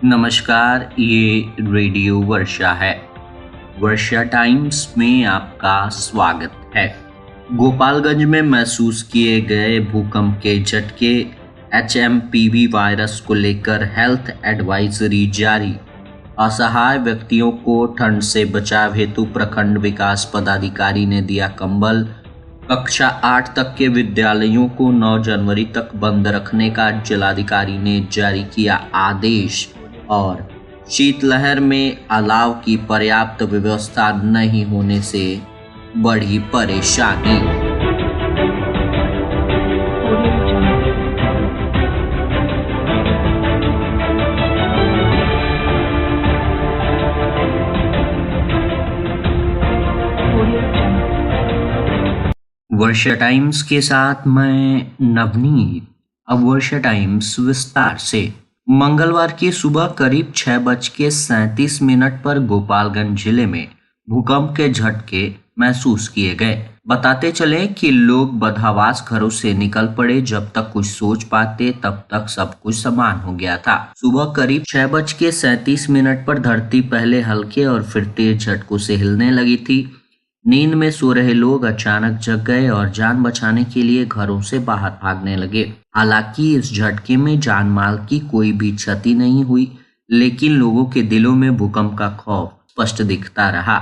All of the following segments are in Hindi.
नमस्कार, ये रेडियो वर्षा है। वर्षा टाइम्स में आपका स्वागत है। गोपालगंज में महसूस किए गए भूकंप के झटके, एचएमपीवी वायरस को लेकर हेल्थ एडवाइजरी जारी। असहाय व्यक्तियों को ठंड से बचाव हेतु प्रखंड विकास पदाधिकारी ने दिया कंबल। कक्षा 8 तक के विद्यालयों को 9 जनवरी तक बंद रखने का जिलाधिकारी ने जारी किया आदेश। और शीतलहर में अलाव की पर्याप्त व्यवस्था नहीं होने से बढ़ी परेशानी। वर्षा टाइम्स के साथ मैं नवनीत। अब वर्षा टाइम्स विस्तार से। मंगलवार की सुबह करीब 6:37 पर गोपालगंज जिले में भूकंप के झटके महसूस किए गए। बताते चले कि लोग बदहवास घरों से निकल पड़े। जब तक कुछ सोच पाते तब तक सब कुछ समान हो गया था। सुबह करीब 6:37 पर धरती पहले हल्के और फिर तेज झटकों से हिलने लगी थी। नींद में सो रहे लोग अचानक जग गए और जान बचाने के लिए घरों से बाहर भागने लगे। हालांकि इस झटके में जान माल की कोई भी क्षति नहीं हुई, लेकिन लोगों के दिलों में भूकंप का खौफ स्पष्ट दिखता रहा।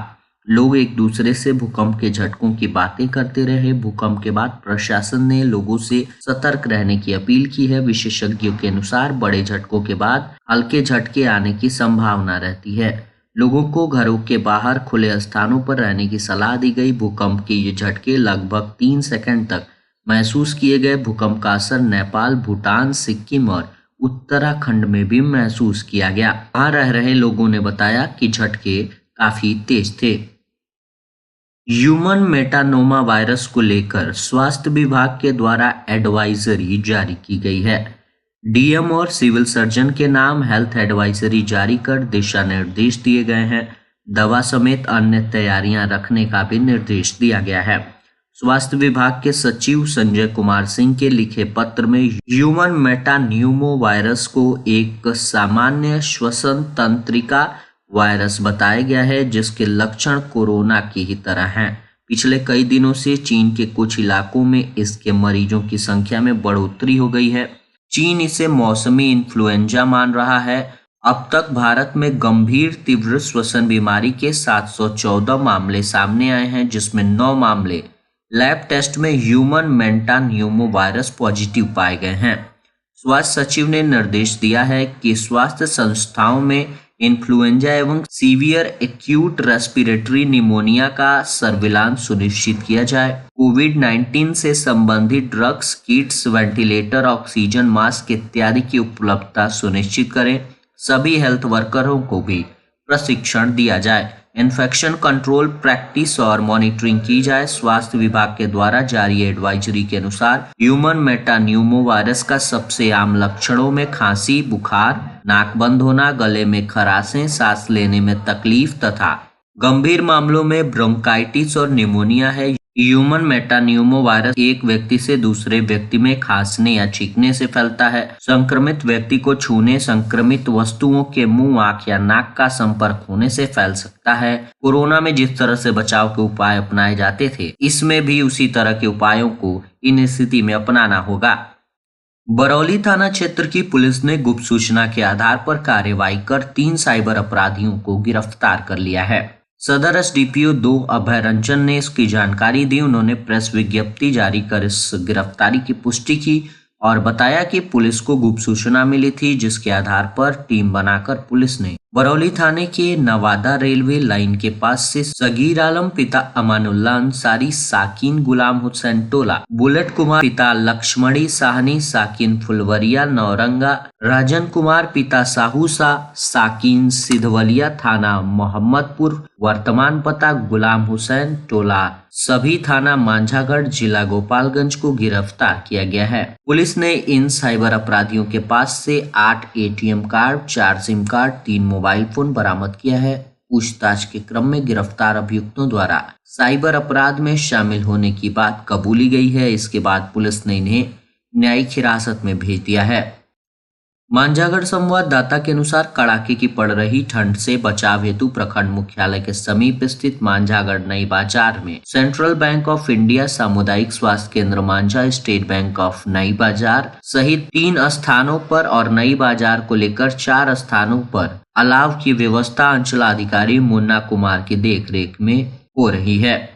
लोग एक दूसरे से भूकंप के झटकों की बातें करते रहे। भूकंप के बाद प्रशासन ने लोगों से सतर्क रहने की अपील की है। विशेषज्ञों के अनुसार बड़े झटकों के बाद हल्के झटके आने की संभावना रहती है। लोगों को घरों के बाहर खुले स्थानों पर रहने की सलाह दी गई। भूकंप के ये झटके लगभग 3 सेकंड तक महसूस किए गए। भूकंप का असर नेपाल, भूटान, सिक्किम और उत्तराखंड में भी महसूस किया गया। वहां रह रहे लोगों ने बताया कि झटके काफी तेज थे। ह्यूमन मेटानोमा वायरस को लेकर स्वास्थ्य विभाग के द्वारा एडवाइजरी जारी की गई है। डीएम और सिविल सर्जन के नाम हेल्थ एडवाइजरी जारी कर दिशा निर्देश दिए गए हैं। दवा समेत अन्य तैयारियां रखने का भी निर्देश दिया गया है। स्वास्थ्य विभाग के सचिव संजय कुमार सिंह के लिखे पत्र में ह्यूमन मेटान्यूमो वायरस को एक सामान्य श्वसन तंत्रिका वायरस बताया गया है, जिसके लक्षण कोरोना की ही तरह हैं। पिछले कई दिनों से चीन के कुछ इलाकों में इसके मरीजों की संख्या में बढ़ोतरी हो गई है। चीन इसे मौसमी इन्फ्लुएंजा मान रहा है। अब तक भारत में गंभीर तीव्र श्वसन बीमारी के 714 मामले सामने आए हैं, जिसमें 9 मामले लैब टेस्ट में ह्यूमन मेटान्यूमो वायरस पॉजिटिव पाए गए हैं। स्वास्थ्य सचिव ने निर्देश दिया है कि स्वास्थ्य संस्थाओं में इन्फ्लुएंजा एवं सीवियर एक्यूट रेस्पिरेटरी निमोनिया का सर्विलांस सुनिश्चित किया जाए। कोविड-19 से संबंधित drugs, kits, ventilator, oxygen mask इत्यादि की उपलब्धता सुनिश्चित करें। सभी हेल्थ वर्करों को भी प्रशिक्षण दिया जाए। इन्फेक्शन कंट्रोल प्रैक्टिस और मॉनिटरिंग की जाए। स्वास्थ्य विभाग के द्वारा जारी एडवाइजरी के अनुसार ह्यूमन मेटान्यूमो वायरस का सबसे आम लक्षणों में खांसी, बुखार, नाक बंद होना, गले में खराशें, सांस लेने में तकलीफ तथा गंभीर मामलों में ब्रोंकाइटिस और निमोनिया है। ह्यूमन मेटान्यूमो वायरस एक व्यक्ति से दूसरे व्यक्ति में खांसने या छींकने से फैलता है। संक्रमित व्यक्ति को छूने, संक्रमित वस्तुओं के मुंह, आंख या नाक का संपर्क होने से फैल सकता है। कोरोना में जिस तरह से बचाव के उपाय अपनाए जाते थे, इसमें भी उसी तरह के उपायों को इन स्थिति में अपनाना होगा। बरौली थाना क्षेत्र की पुलिस ने गुप्त सूचना के आधार पर कार्रवाई कर 3 साइबर अपराधियों को गिरफ्तार कर लिया है। सदर एसडीपीओ 2 अभय रंजन ने इसकी जानकारी दी। उन्होंने प्रेस विज्ञप्ति जारी कर इस गिरफ्तारी की पुष्टि की और बताया कि पुलिस को गुप्त सूचना मिली थी, जिसके आधार पर टीम बनाकर पुलिस ने बरौली थाने के नवादा रेलवे लाइन के पास से सगीर आलम पिता अमानुल्लाह अंसारी, साकिन गुलाम हुसैन टोला, बुलेट कुमार पिता लक्ष्मणी साहनी, साकिन फुलवरिया नौरंगा, राजन कुमार पिता साहू शाह, साकिन सिधवलिया, थाना मोहम्मदपुर, वर्तमान पता गुलाम हुसैन टोला, सभी थाना मांझागढ़, जिला गोपालगंज को गिरफ्तार किया गया है। पुलिस ने इन साइबर अपराधियों के पास से 8 ATM card, 4 SIM card, 3 mobile phone बरामद किया है। पूछताछ के क्रम में गिरफ्तार अभियुक्तों द्वारा साइबर अपराध में शामिल होने की बात कबूली गई है। इसके बाद पुलिस ने इन्हें न्यायिक हिरासत में भेज दिया है। मांझागढ़ संवाददाता के अनुसार कड़ाके की पड़ रही ठंड से बचाव हेतु प्रखंड मुख्यालय के समीप स्थित मांझागढ़ नई बाजार में सेंट्रल बैंक ऑफ इंडिया, सामुदायिक स्वास्थ्य केंद्र मांझा, स्टेट बैंक ऑफ नई बाजार सहित 3 स्थानों पर और नई बाजार को लेकर 4 स्थानों पर अलाव की व्यवस्था अंचलाधिकारी मुन्ना कुमार की देखरेख में हो रही है।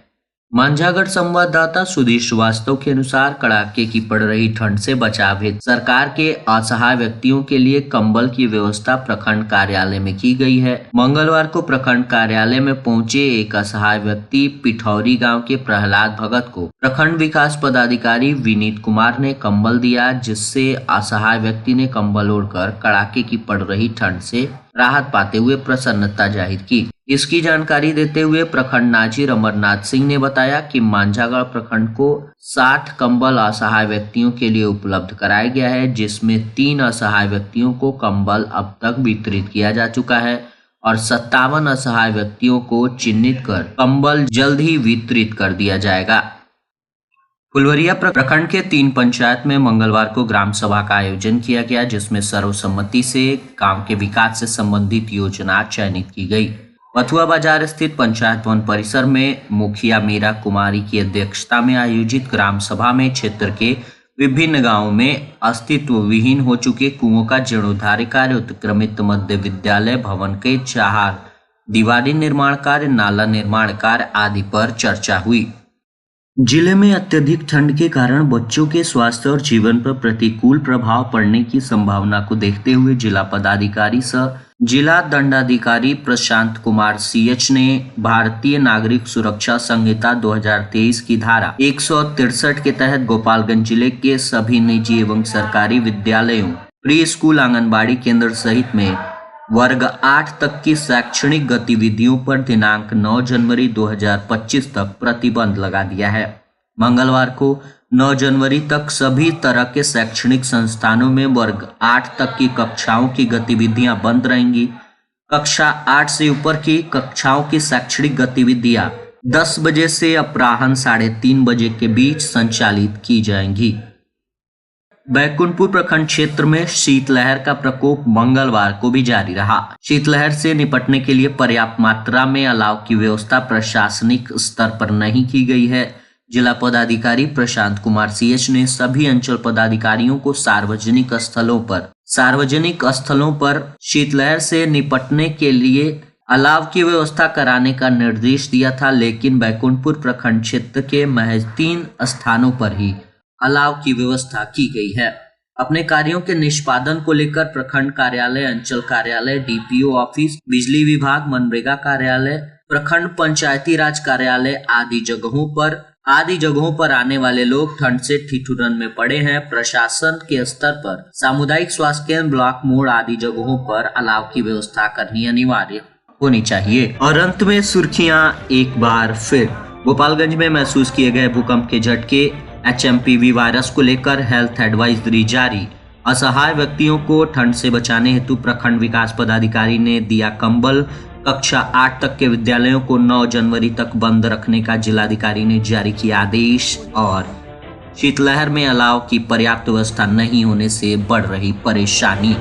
मांझागढ़ संवाददाता सुधीर श्रीवास्तव के अनुसार कड़ाके की पड़ रही ठंड से बचाव हेतु सरकार के असहाय व्यक्तियों के लिए कंबल की व्यवस्था प्रखंड कार्यालय में की गई है। मंगलवार को प्रखंड कार्यालय में पहुंचे एक असहाय व्यक्ति पिठौरी गांव के प्रहलाद भगत को प्रखंड विकास पदाधिकारी विनीत कुमार ने कंबल दिया, जिससे असहाय व्यक्ति ने कंबल ओढ़कर कड़ाके की पड़ रही ठंड से राहत पाते हुए प्रसन्नता जाहिर की। इसकी जानकारी देते हुए प्रखंड नाजिर अमरनाथ सिंह ने बताया कि मांझागढ़ प्रखंड को 60 कंबल असहाय व्यक्तियों के लिए उपलब्ध कराया गया है, जिसमें 3 असहाय व्यक्तियों को कंबल अब तक वितरित किया जा चुका है और 57 असहाय व्यक्तियों को चिन्हित कर कंबल जल्द ही वितरित कर दिया जाएगा। फुलवरिया प्रखंड के 3 पंचायत में मंगलवार को ग्राम सभा का आयोजन किया गया, जिसमें सर्वसम्मति से गांव के विकास से संबंधित योजना चयनित की गई। पथुआ बाजार स्थित पंचायत भवन परिसर में मुखिया मीरा कुमारी की अध्यक्षता में आयोजित ग्राम सभा में क्षेत्र के विभिन्न गांवों में अस्तित्व विहीन हो चुके कुओं का जीर्णोद्धार कार्य, उत्क्रमित मध्य विद्यालय भवन के 4 दीवारी निर्माण कार्य, नाला निर्माण कार्य आदि पर चर्चा हुई। जिले में अत्यधिक ठंड के कारण बच्चों के स्वास्थ्य और जीवन पर प्रतिकूल प्रभाव पड़ने की संभावना को देखते हुए जिला पदाधिकारी सह जिला दंडाधिकारी प्रशांत कुमार CH ने भारतीय नागरिक सुरक्षा संहिता 2023 की धारा 163 के तहत गोपालगंज जिले के सभी निजी एवं सरकारी विद्यालयों, प्री स्कूल, आंगनबाड़ी केंद्र सहित में वर्ग 8 तक की शैक्षणिक गतिविधियों पर दिनांक 9 जनवरी 2025 तक प्रतिबंध लगा दिया है। मंगलवार को 9 जनवरी तक सभी तरह के शैक्षणिक संस्थानों में वर्ग 8 तक की कक्षाओं की गतिविधियां बंद रहेंगी। कक्षा 8 से ऊपर की कक्षाओं की शैक्षणिक गतिविधियां 10 बजे से अपराह्न 3:30 बजे के बीच संचालित की जाएंगी। बैकुंठपुर प्रखंड क्षेत्र में शीतलहर का प्रकोप मंगलवार को भी जारी रहा। शीतलहर से निपटने के लिए पर्याप्त मात्रा में अलाव की व्यवस्था प्रशासनिक स्तर पर नहीं की गई है। जिला पदाधिकारी प्रशांत कुमार CH ने सभी अंचल पदाधिकारियों को सार्वजनिक स्थलों पर शीतलहर से निपटने के लिए अलाव की व्यवस्था कराने का निर्देश दिया था, लेकिन बैकुंठपुर प्रखंड क्षेत्र के महज 3 स्थानों पर ही अलाव की व्यवस्था की गई है। अपने कार्यों के निष्पादन को लेकर प्रखंड कार्यालय, अंचल कार्यालय, DPO ऑफिस, बिजली विभाग, मनरेगा कार्यालय, प्रखंड पंचायती राज कार्यालय आदि जगहों पर आने वाले लोग ठंड से ठिठुरन में पड़े हैं। प्रशासन के स्तर पर सामुदायिक स्वास्थ्य केंद्र, ब्लॉक मोड़ आदि जगहों पर अलाव की व्यवस्था करनी अनिवार्य होनी चाहिए। और अंत में सुर्खियां एक बार फिर। गोपालगंज में महसूस किए गए भूकंप के झटके, HMPV वायरस को लेकर हेल्थ एडवाइजरी जारी। असहाय व्यक्तियों को ठंड से बचाने हेतु प्रखंड विकास पदाधिकारी ने दिया कंबल। कक्षा 8 तक के विद्यालयों को 9 जनवरी तक बंद रखने का जिलाधिकारी ने जारी किया आदेश। और शीतलहर में अलाव की पर्याप्त व्यवस्था नहीं होने से बढ़ रही परेशानी।